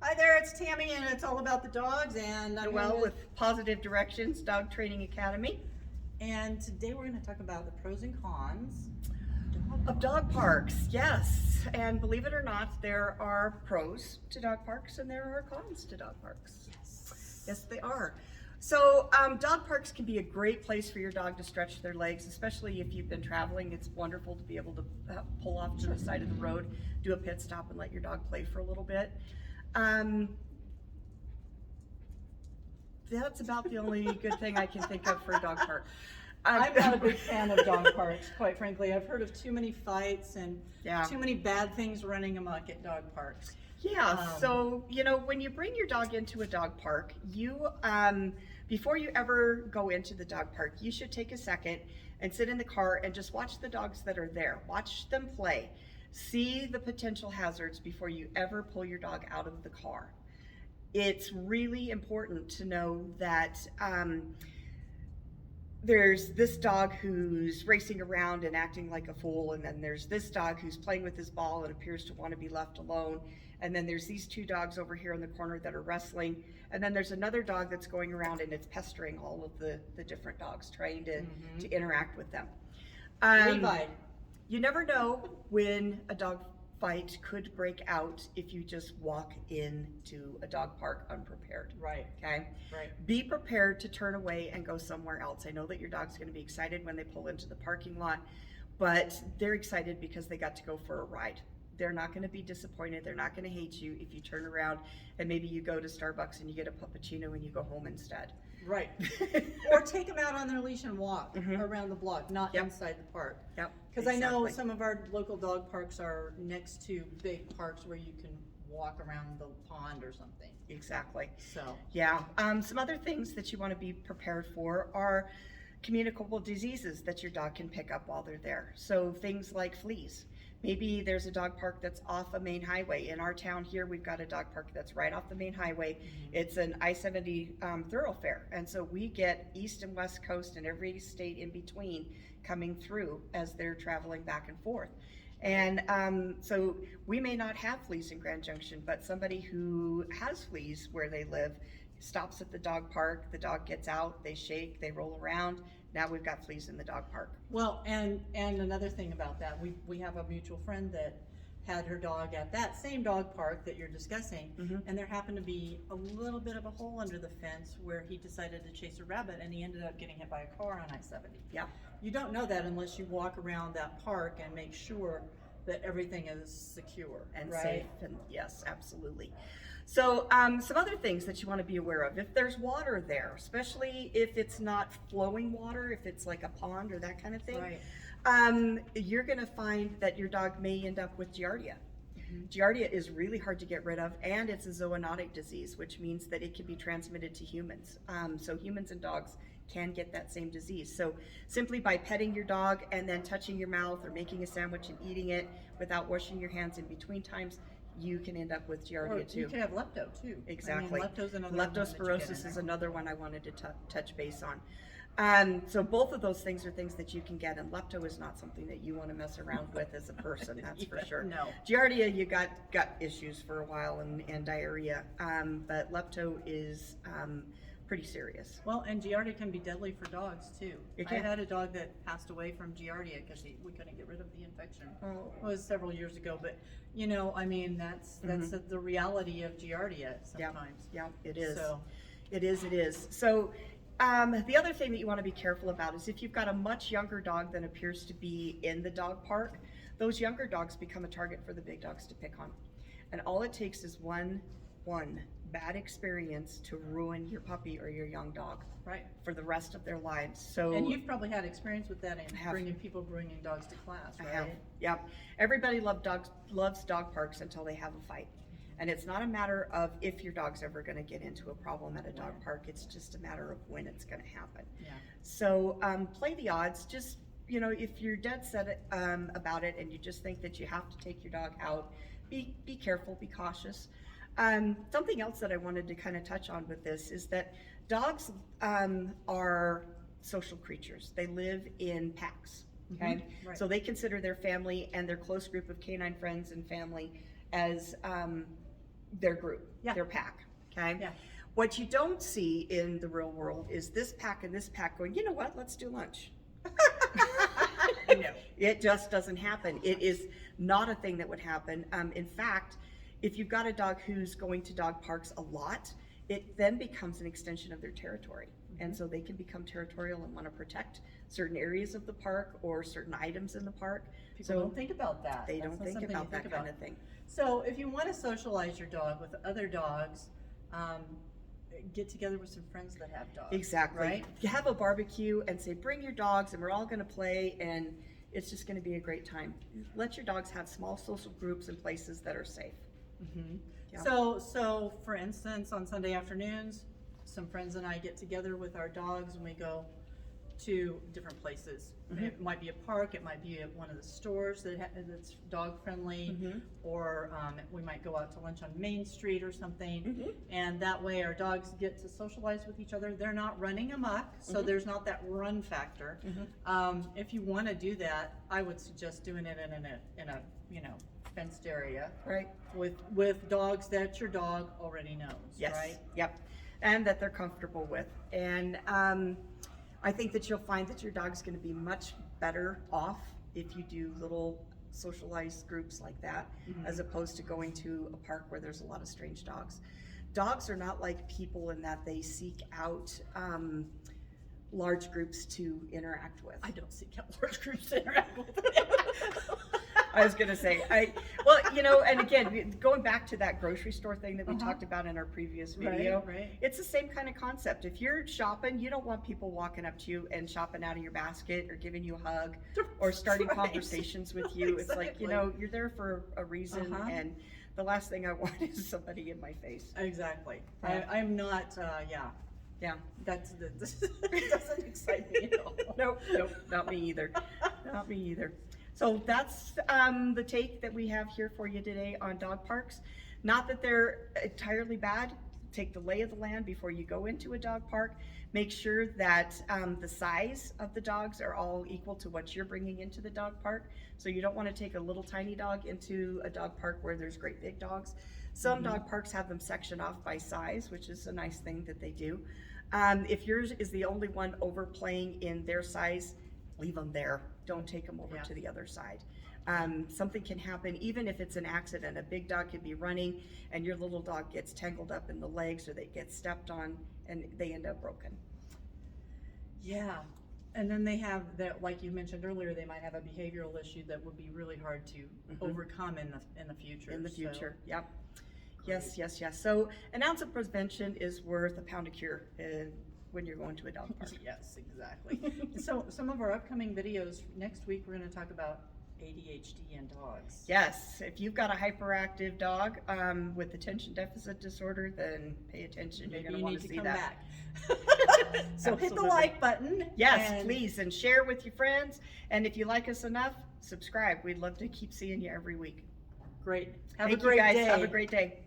Hi there, it's Tammy, and it's all about the dogs. And I'm Well, with Positive Directions Dog Training Academy. and today we're going to talk about the pros and cons Of dog parks, yes. And believe it or not, there are pros to dog parks and there are cons to dog parks. Yes, they are. So dog parks can be a great place for your dog to stretch their legs, especially if you've been traveling. It's wonderful to be able to pull off to the side of the road, do a pit stop, and let your dog play for a little bit. That's about the only good thing I can think of for a dog park. I'm not a big fan of dog parks, quite frankly. I've heard of too many fights and too many bad things running amok at dog parks. Yeah, so, when you bring your dog into a dog park, you, before you ever go into the dog park, you should take a second and sit in the car and just watch the dogs that are there. Watch them play. See the potential hazards before you ever pull your dog out of the car. It's really important to know that there's this dog who's racing around and acting like a fool, and then there's this dog who's playing with his ball and appears to want to be left alone, and then there's these two dogs over here in the corner that are wrestling, and then there's another dog that's going around and it's pestering all of the different dogs, trying to interact with them. Levi. You never know when a dog fight could break out if you just walk into a dog park unprepared. Right. Okay? Right. Be prepared to turn away and go somewhere else. I know that your dog's going to be excited when they pull into the parking lot, but they're excited because they got to go for a ride. They're not going to be disappointed. They're not going to hate you if you turn around and maybe you go to Starbucks and you get a puppuccino and you go home instead. Right. Or take them out on their leash and walk around the block, not inside the park. Yep. Because I know some of our local dog parks are next to big parks where you can walk around the pond or something. Exactly. So yeah, some other things that you want to be prepared for are communicable diseases that your dog can pick up while they're there. So things like fleas. Maybe there's a dog park that's off a main highway. In our town here, we've got a dog park that's right off the main highway. It's an I-70 thoroughfare. And so we get East and West Coast and every state in between coming through as they're traveling back and forth. And so we may not have fleas in Grand Junction, but somebody who has fleas where they live stops at the dog park, the dog gets out, they shake, they roll around. Now we've got fleas in the dog park. Well, and another thing about that, we have a mutual friend that had her dog at that same dog park that you're discussing, and there happened to be a little bit of a hole under the fence where he decided to chase a rabbit, and he ended up getting hit by a car on I-70. Yeah. You don't know that unless you walk around that park and make sure that everything is secure and right? safe, and yes, absolutely. So some other things that you want to be aware of: if there's water there, especially if it's not flowing water, if it's like a pond or that kind of thing, you're going to find that your dog may end up with Giardia. Giardia is really hard to get rid of, and it's a zoonotic disease, which means that it can be transmitted to humans. So humans and dogs can get that same disease. So simply by petting your dog and then touching your mouth or making a sandwich and eating it without washing your hands in between times, you can end up with Giardia too. You can have lepto too. Exactly. I mean, Leptospirosis is another one I wanted to touch base on. So both of those things are things that you can get, and lepto is not something that you want to mess around with as a person, that's for sure. No. Giardia, you got gut issues for a while and diarrhea, but lepto is pretty serious. Well, and Giardia can be deadly for dogs too. It I can. had a dog that passed away from Giardia because we couldn't get rid of the infection. Oh. It was several years ago, but I mean, that's the reality of Giardia sometimes. Yeah, it is. So it is. So the other thing that you want to be careful about is if you've got a much younger dog than appears to be in the dog park, those younger dogs become a target for the big dogs to pick on. And all it takes is one bad experience to ruin your puppy or your young dog for the rest of their lives. So, and you've probably had experience with that in bringing dogs to class, right? I have. Yep. Everybody loves dog parks until they have a fight. And it's not a matter of if your dog's ever going to get into a problem at a dog park. It's just a matter of when it's going to happen. Yeah. So play the odds. Just, if you're dead set about it and you just think that you have to take your dog out, be careful, be cautious. Something else that I wanted to kind of touch on with this is that dogs are social creatures. They live in packs. Okay, Right. So they consider their family and their close group of canine friends and family as their group, Yeah. their pack, okay? Yeah. What you don't see in the real world is this pack and this pack going, you know what, let's do lunch. No. It just doesn't happen. It is not a thing that would happen. In fact, if you've got a dog who's going to dog parks a lot, it then becomes an extension of their territory. And so they can become territorial and want to protect certain areas of the park or certain items in the park. People don't think about that. They That's don't not think something about you that kind of thing. So if you want to socialize your dog with other dogs, get together with some friends that have dogs. Exactly. Right? You have a barbecue and say, bring your dogs and we're all going to play, and it's just going to be a great time. Let your dogs have small social groups and places that are safe. Mm-hmm. Yeah. So for instance, on Sunday afternoons, some friends and I get together with our dogs and we go to different places. Mhm. It might be a park, it might be at one of the stores that's dog friendly, Mhm. or we might go out to lunch on Main Street or something. Mhm. And that way our dogs get to socialize with each other. They're not running amok, so Mhm. there's not that run factor. Mhm. If you want to do that, I would suggest doing it in a fenced area Right. with dogs that your dog already knows. Yes. Right. Yep. And that they're comfortable with. And I think that you'll find that your dog's going to be much better off if you do little socialized groups like that, Mhm. as opposed to going to a park where there's a lot of strange dogs. Dogs are not like people in that they seek out large groups to interact with. I don't seek out large groups to interact with. I was gonna say, and again, going back to that grocery store thing that we Uh-huh. talked about in our previous video, Right. it's the same kind of concept. If you're shopping, you don't want people walking up to you and shopping out of your basket or giving you a hug or starting Right. conversations with you. It's like, Exactly. you're there for a reason, Uh-huh. and the last thing I want is somebody in my face. Exactly. Yeah. I'm not. Yeah. This doesn't excite me at all. Nope, not me either. Not me either. So that's the take that we have here for you today on dog parks. Not that they're entirely bad. Take the lay of the land before you go into a dog park. Make sure that the size of the dogs are all equal to what you're bringing into the dog park. So you don't want to take a little tiny dog into a dog park where there's great big dogs. Some dog parks have them sectioned off by size, which is a nice thing that they do. If yours is the only one overplaying in their size, leave them there. Don't take them over Yeah. to the other side. Something can happen, even if it's an accident. A big dog could be running and your little dog gets tangled up in the legs, or they get stepped on and they end up broken. Yeah. And then they have that, like you mentioned earlier, they might have a behavioral issue that would be really hard to overcome in the future. In the So, future, yep. great. Yes. So an ounce of prevention is worth a pound of cure when you're going to a dog park. Yes, exactly. So some of our upcoming videos next week, we're going to talk about ADHD in dogs. Yes, if you've got a hyperactive dog with attention deficit disorder, then pay attention. You're Maybe going to you want need to to see come that. back. So hit the Absolutely. like button. Yes, and please, and share with your friends. And if you like us enough, subscribe. We'd love to keep seeing you every week. Great. Have Thank a great you guys. day. Have a great day.